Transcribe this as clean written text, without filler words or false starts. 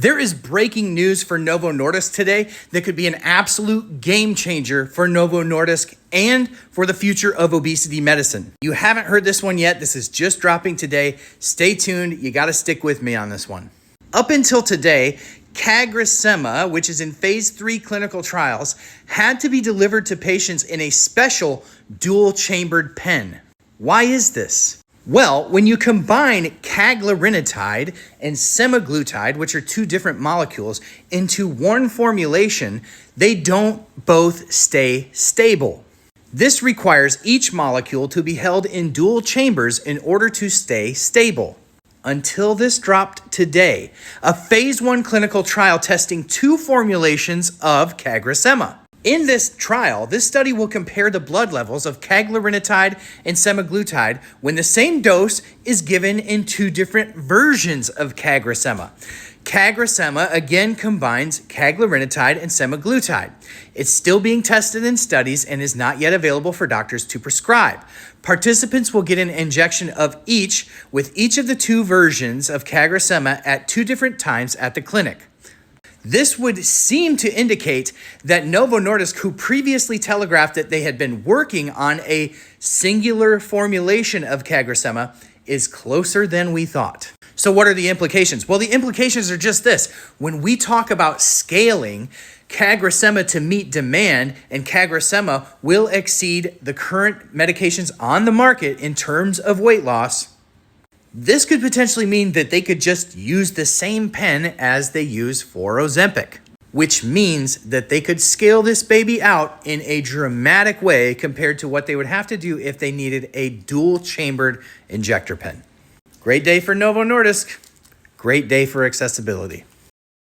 There is breaking news for Novo Nordisk today that could be an absolute game changer for Novo Nordisk and for the future of obesity medicine. You haven't heard this one yet. This is just dropping today. Stay tuned. You got to stick with me on this one. Up until today, CagriSema, which is in phase 3 clinical trials, had to be delivered to patients in a special dual-chambered pen. Why is this? Well, when you combine caglarinotide and semaglutide, which are two different molecules, into one formulation, they don't both stay stable. This requires each molecule to be held in dual chambers in order to stay stable. Until this dropped today, a phase 1 clinical trial testing two formulations of CagriSema. In this trial, this study will compare the blood levels of caglarinotide and semaglutide when the same dose is given in two different versions of CagriSema. CagriSema again combines caglarinotide and semaglutide. It's still being tested in studies and is not yet available for doctors to prescribe. Participants will get an injection of each with each of the two versions of CagriSema at two different times at the clinic. This would seem to indicate that Novo Nordisk, who previously telegraphed that they had been working on a singular formulation of CagriSema, is closer than we thought. So what are the implications? Well, the implications are just this. When we talk about scaling CagriSema to meet demand, and CagriSema will exceed the current medications on the market in terms of weight loss, this could potentially mean that they could just use the same pen as they use for Ozempic, which means that they could scale this baby out in a dramatic way compared to what they would have to do if they needed a dual-chambered injector pen. Great day for Novo Nordisk. Great day for accessibility.